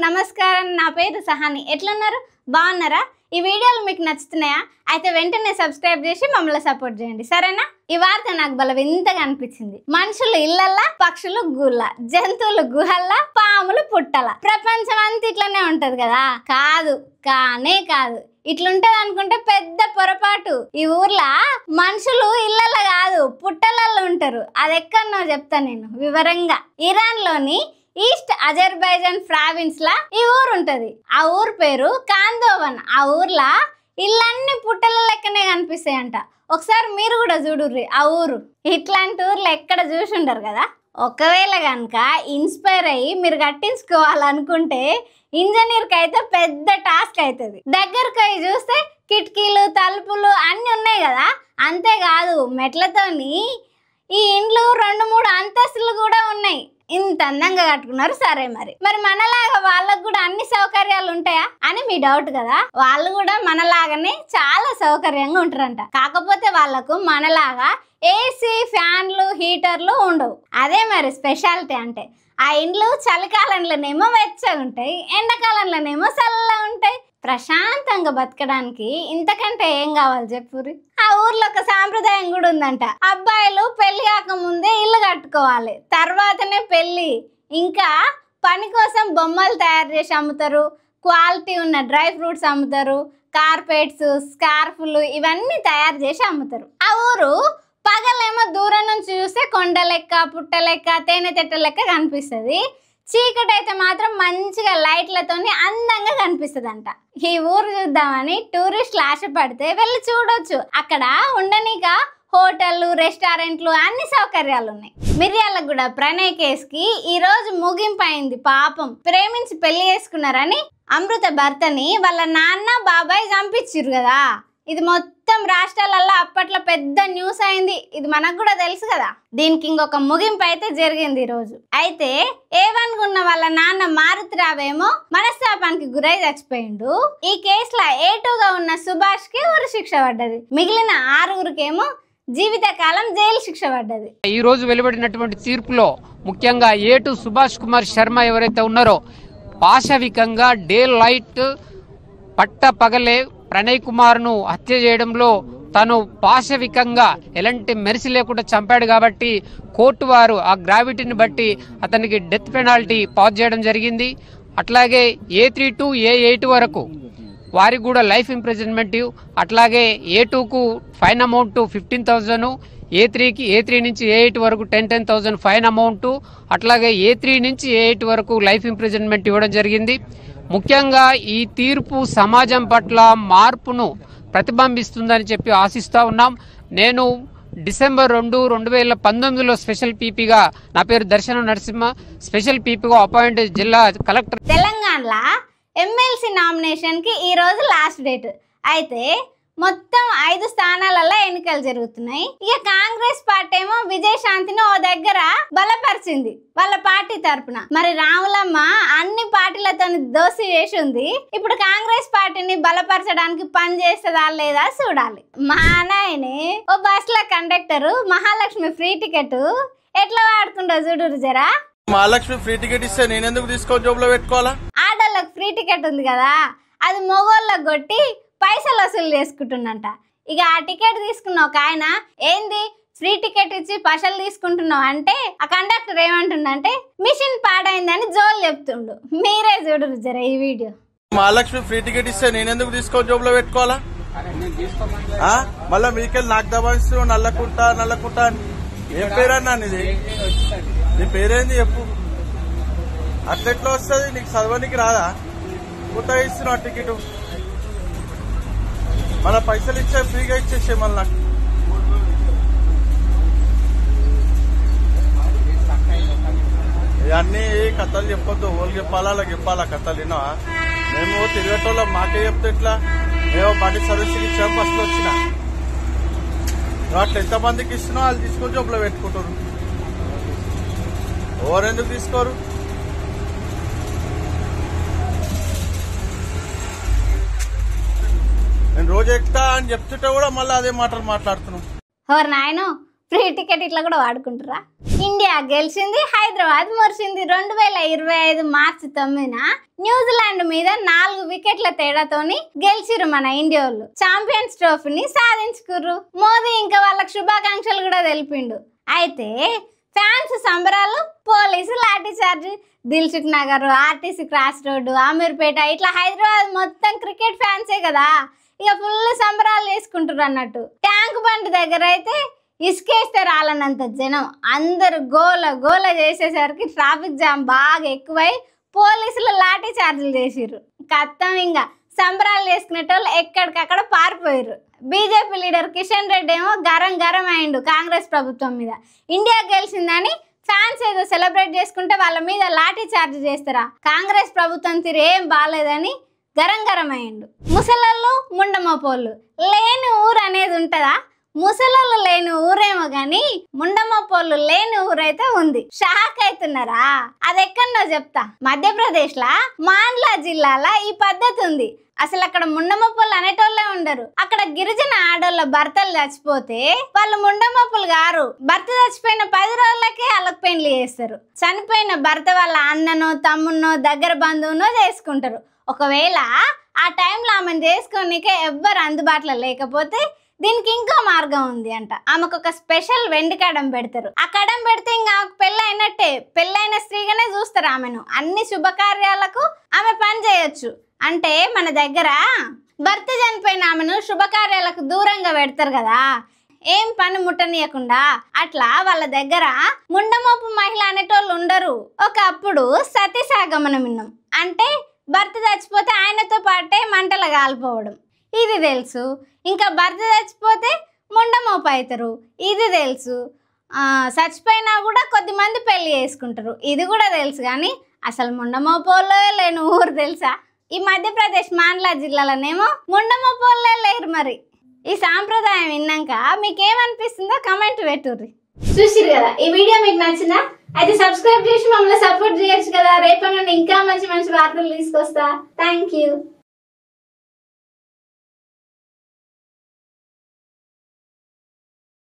నమస్కారం, నా పేరు సహాని. ఎట్లున్నారు? బాగున్నారా? ఈ వీడియోలు మీకు నచ్చుతున్నాయా? అయితే వెంటనే సబ్స్క్రైబ్ చేసి మమ్మల్ని సపోర్ట్ చేయండి, సరేనా? ఈ వార్త నాకు బల వింతగా అనిపించింది. మనుషులు ఇళ్లల్లా, పక్షులు గుళ్ళ, జంతువులు గుహల్లా, పాములు పుట్టల. ప్రపంచం అంతా ఇట్లనే ఉంటది కదా? కాదు, కానే కాదు. ఇట్లుంటది అనుకుంటే పెద్ద పొరపాటు. ఈ ఊర్లో మనుషులు ఇళ్లలో కాదు, పుట్టలలో ఉంటారు. అది ఎక్కడనో చెప్తా నేను వివరంగా. ఇరాన్ లోని ఈస్ట్ అజర్బైజాన్ ప్రావిన్స్ లా ఈ ఊరు ఉంటది. ఆ ఊరు పేరు కాందోవన్. ఆ ఊర్లో ఇళ్ళన్నీ పుట్టల లెక్కనే కనిపిస్తాయంట. ఒకసారి మీరు కూడా చూడుర్రి ఆ ఊరు. ఇట్లాంటి ఊర్లో ఎక్కడ చూసి ఉండరు కదా. ఒకవేళ కనుక ఇన్స్పైర్ అయ్యి మీరు కట్టించుకోవాలనుకుంటే ఇంజనీర్కి అయితే పెద్ద టాస్క్ అవుతుంది. దగ్గరకు అయ్యి చూస్తే కిటికీలు, తలుపులు అన్నీ ఉన్నాయి కదా. అంతేకాదు, మెట్లతోని ఈ ఇండ్లు 2-3 అంతస్తులు కూడా ఉన్నాయి. ఇంత అందంగా కట్టుకున్నారు. సరే, మరి మనలాగా వాళ్ళకు కూడా అన్ని సౌకర్యాలు ఉంటాయా అని మీ డౌట్ కదా. వాళ్ళు కూడా మనలాగానే చాలా సౌకర్యంగా ఉంటారంట. కాకపోతే వాళ్ళకు మనలాగా ఏసీ, ఫ్యాన్లు, హీటర్లు ఉండవు. అదే మరి స్పెషాలిటీ అంటే. ఆ ఇండ్లు చలికాలంలోనేమో వెచ్చగా ఉంటాయి, ఎండాకాలంలోనేమో చల్లగా ఉంటాయి. ప్రశాంతంగా బతకడానికి ఇంతకంటే ఏం కావాలి చెప్పురి. ఆ ఊర్లో ఒక సాంప్రదాయం కూడా ఉందంట. అబ్బాయిలు పెళ్లి కాకముందే ఇల్లు కట్టుకోవాలి, తర్వాతనే పెళ్లి. ఇంకా పని కోసం బొమ్మలు తయారు చేసి అమ్ముతారు, క్వాలిటీ ఉన్న డ్రై ఫ్రూట్స్ అమ్ముతారు, కార్పెట్స్, స్కార్ఫ్లు ఇవన్నీ తయారు చేసి అమ్ముతారు. ఆ ఊరు పగలేమో దూరం నుంచి చూస్తే కొండ లెక్క, పుట్ట లెక్క, తేనె తెట్ట లెక్క కనిపిస్తుంది. చీకటి అయితే మాత్రం మంచిగా లైట్లతోని అందంగా కనిపిస్తుందంట. ఈ ఊరు చూద్దామని టూరిస్టులు ఆశపడితే వెళ్ళి చూడొచ్చు. అక్కడ ఉండనిక హోటళ్ళు, రెస్టారెంట్లు అన్ని సౌకర్యాలు ఉన్నాయి. మిర్యాలగూడ ప్రణయ్ కేసుకి ఈ రోజు ముగింపు అయింది. పాపం ప్రేమించి పెళ్లి చేసుకున్నారని అమృత భర్తని వాళ్ళ నాన్న, బాబాయ్ చంపించిర్రు కదా. ఇది మొత్తం రాష్ట్రాలలో అప్పట్లో పెద్ద న్యూస్ అయింది. ఇది మనకు కూడా తెలుసు కదా. దీనికి ఇంకొక ముగింపు అయితే జరిగింది ఈ రోజు. అయితే ఏవనుకున్న వాళ్ళ నాన్న మారుతిరావేమో మనస్తాపానికి గురై చచ్చిపోయిండు. ఈ కేసులో A2గా ఉన్న సుభాష్ కి ఉరి శిక్ష పడ్డది. మిగిలిన 6గురికేమో జీవితకాలం జైలు శిక్ష పడ్డది. ఈ రోజు వెలువడినటువంటి తీర్పులో ముఖ్యంగా A2 సుభాష్ కుమార్ శర్మ ఎవరైతే ఉన్నారో పాశవికంగా డే లైట్ పట్ట పగలే ప్రణయ్ కుమార్ను హత్య చేయడంలో తను పాశవికంగా ఎలాంటి మెరిసి లేకుండా చంపాడు కాబట్టి కోర్టు వారు ఆ గ్రావిటీని బట్టి అతనికి డెత్ పెనాల్టీ పాస్ చేయడం జరిగింది. అట్లాగే A3 to A8 వరకు వారికి కూడా లైఫ్ ఇంప్రిజన్మెంట్, అట్లాగే A2కు ఫైన్ అమౌంట్ 15,000, A3 నుంచి A8 వరకు 10,000 ఫైన్ అమౌంట్, అట్లాగే A3 నుంచి A8 వరకు లైఫ్ ఇంప్రిజన్మెంట్ ఇవ్వడం జరిగింది. ముఖ్యంగా ఈ తీర్పు సమాజం పట్ల మార్పును ప్రతిబింబిస్తుందని చెప్పి ఆశిస్తూ ఉన్నాం. నేను డిసెంబర్ 2, 2019లో స్పెషల్ పీపీగా, నా పేరు దర్శనం నరసింహ, స్పెషల్ పీపీగా అపాయింట్ జిల్లా కలెక్టర్. తెలంగాణలో ఎమ్మెల్సీ నామినేషన్ కి ఈ రోజు లాస్ట్ డేట్. అయితే మొత్తం 5 స్థానాలలో ఎన్నికలు జరుగుతున్నాయి. ఇక కాంగ్రెస్ పార్టీ ఏమో విజయశాంతిని ఓ దగ్గర బలపరిచింది వాళ్ళ పార్టీ తరపున. మరి రాములమ్మ అన్ని పార్టీలతో దోస్తీ చేసి ఉంది. ఇప్పుడు కాంగ్రెస్ పార్టీని బలపరచడానికి పని చేస్తుందా లేదా చూడాలి. మా నాయనే ఓ బస్ లో కండక్టర్ మహాలక్ష్మి ఫ్రీ టికెట్ ఎట్లా వాడుకుంటా చూడు జరా. మహాలక్ష్మి ఫ్రీ టికెట్ ఇస్తే నేను ఎందుకు తీసుకోవాలి, జోబులో పెట్టుకోవాలా? ఆడోళ్ళకి ఫ్రీ టికెట్ ఉంది కదా, అది మొగోళ్ళకి కొట్టి పైసలు వసూలు చేసుకుంటుందంట. ఇక ఆ టికెట్ తీసుకున్న ఒక ఆయన, ఏంది ఫ్రీ టికెట్ ఇచ్చి పైసలు తీసుకుంటున్నావు అంటే ఆ కండక్టర్ ఏమంటుండంటే మిషన్ పాడైందని జోలు చెప్తుండు. మీరే చూడరు జర ఈ వీడియో. మహాలక్ష్మి ఫ్రీ టికెట్ ఇస్తే నేను ఎందుకు తీసుకోవాలి, జోబులో పెట్టుకోవాలా? మళ్ళా మీకెళ్ళి నాకు దబాయిస్తూ నల్లకుంటా ఏం పేరన్నా నీది? నీ పేరేంది చెప్పు. అట్లెట్లా వస్తుంది? నీకు చదవనికి రాదా? కుట్టా ఇస్తున్నావు టికెట్, మళ్ళీ పైసలు ఇచ్చే ఫ్రీగా ఇచ్చేసే. మళ్ళీ నాకు ఇవన్నీ కథలు చెప్పొద్దు. ఓళ్ళు చెప్పాలా, అలా చెప్పాలా కథలు? విన్నా మేము తిరిగేటోళ్ళం, మాకే చెప్తే ఎట్లా? మేము బండి సర్వీసింగ్ ఇచ్చాము, ఫస్ట్ వచ్చిన. నువ్వు అట్లా ఎంతమందికి ఇస్తున్నావు వాళ్ళు తీసుకొని జోబులో పెట్టుకుంటారు. ఎవరెందుకు తీసుకోరు? నేను రోజు ఎక్కుతా అని చెప్తుంటే కూడా మళ్ళీ అదే మాటలు మాట్లాడుతున్నాం. నాయనో ఫ్రీ టికెట్ ఇట్లా కూడా వాడుకుంటారా? ఇండియా గెలిచింది, హైదరాబాద్ మురిసింది. 2025 మార్చి 9న న్యూజిలాండ్ మీద 4 వికెట్ల తేడాతోని గెలిచిరు మన ఇండియా వాళ్ళు. ఛాంపియన్స్ ట్రోఫీని సాధించుకుర్రు. మోదీ ఇంకా వాళ్ళకి శుభాకాంక్షలు కూడా తెలిపిండు. అయితే ఫ్యాన్స్ సంబరాలు, police lathi charge. Dilsukh Nagar, RTC cross road, Ameerpet ఇట్లా హైదరాబాద్ మొత్తం క్రికెట్ ఫ్యాన్సే కదా, ఇక ఫుల్ సంబరాలు చేసుకుంటారు అన్నట్టు. ట్యాంక్ బండ్ దగ్గర అయితే ఇసుకేస్తే రాలనంత జనం, అందరు గోల గోల చేసేసరికి ట్రాఫిక్ జామ్ బాగా ఎక్కువై పోలీసులు లాఠీ చార్జీలు చేసిర్రు. కత్తం ఇంకా సంబరాలు చేసుకునేటోళ్ళు ఎక్కడికక్కడ పారిపోయారు. బీజేపీ లీడర్ కిషన్ రెడ్డి ఏమో గరం అయిండు కాంగ్రెస్ ప్రభుత్వం మీద. ఇండియా గెలిచిందని ఫ్యాన్స్ ఏదో సెలబ్రేట్ చేసుకుంటే వాళ్ళ మీద లాఠీ చార్జ్ చేస్తారా, కాంగ్రెస్ ప్రభుత్వం తీరు ఏం బాగాలేదని గరం అయిండు. ముసలళ్ళు ముండమోపోళ్ళు లేని ఊరు అనేది ఉంటుందా? ముసలోళ్ళు లేని ఊరేమో గాని ముండమోపోళ్ళు లేని ఊరైతే ఉంది. షాక్ అవుతున్నారా? అది ఎక్కడో చెప్తా. మధ్యప్రదేశ్ లా మాండ్లా జిల్లాలో ఈ పద్ధతి ఉంది. అసలు అక్కడ ముండమోపోళ్ళు అనేటోళ్ళే ఉండరు. అక్కడ గిరిజన ఆడోళ్ళ భర్తలు చచ్చిపోతే వాళ్ళు ముండమోపులు గారు. భర్త చచ్చిపోయిన 10 రోజులకే వాళ్ళకి పెళ్లి చేస్తారు. చనిపోయిన భర్త వాళ్ళ అన్ననో తమ్మునో దగ్గర బంధువునో చేసుకుంటారు. ఒకవేళ ఆ టైంలో ఆమెను చేసుకోనికే ఎవ్వరు అందుబాటులో లేకపోతే దీనికి ఇంకో మార్గం ఉంది అంట. ఆమెకు ఒక స్పెషల్ వెండి కడం పెడతారు. ఆ కడం పెడితే ఇంకా ఆమెకు పెళ్ళి అయినట్టే, పెళ్ళైన స్త్రీగానే చూస్తారు ఆమెను. అన్ని శుభకార్యాలకు ఆమె పని చేయొచ్చు. అంటే మన దగ్గర భర్త చనిపోయిన ఆమెను శుభకార్యాలకు దూరంగా పెడతారు కదా, ఏం పని ముట్టనీయకుండా. అట్లా వాళ్ళ దగ్గర ముండమోపు మహిళ అనేటోళ్ళు ఉండరు. ఒకప్పుడు సతీ సాగమనం విన్నాం. అంటే భర్త చచ్చిపోతే ఆయనతో పాటే మంటలు కాలిపోవడం, ఇది తెలుసు. ఇంకా భర్త చచ్చిపోతే ముండమోపు అవుతారు, ఇది తెలుసు. చచ్చిపోయినా కూడా కొద్దిమంది పెళ్లి చేసుకుంటారు, ఇది కూడా తెలుసు. కానీ అసలు ముండమోపోలే లేని ఊరు తెలుసా? ఈ మధ్యప్రదేశ్ మాండ్లా జిల్లాలోనేమో ముండమోపోలే లేరు. మరి ఈ సాంప్రదాయం విన్నాక మీకేమనిపిస్తుందో కమెంట్ పెట్టుర్రి. చూసిరు కదా, ఈ వీడియో మీకు నచ్చిందా? అయితే సబ్స్క్రైబ్ చేసి మమ్మల్ని సపోర్ట్ చేయొచ్చు కదా. రేపటి నుండి ఇంకా మంచి మంచి వార్తలు తీసుకొస్తా. Thank you.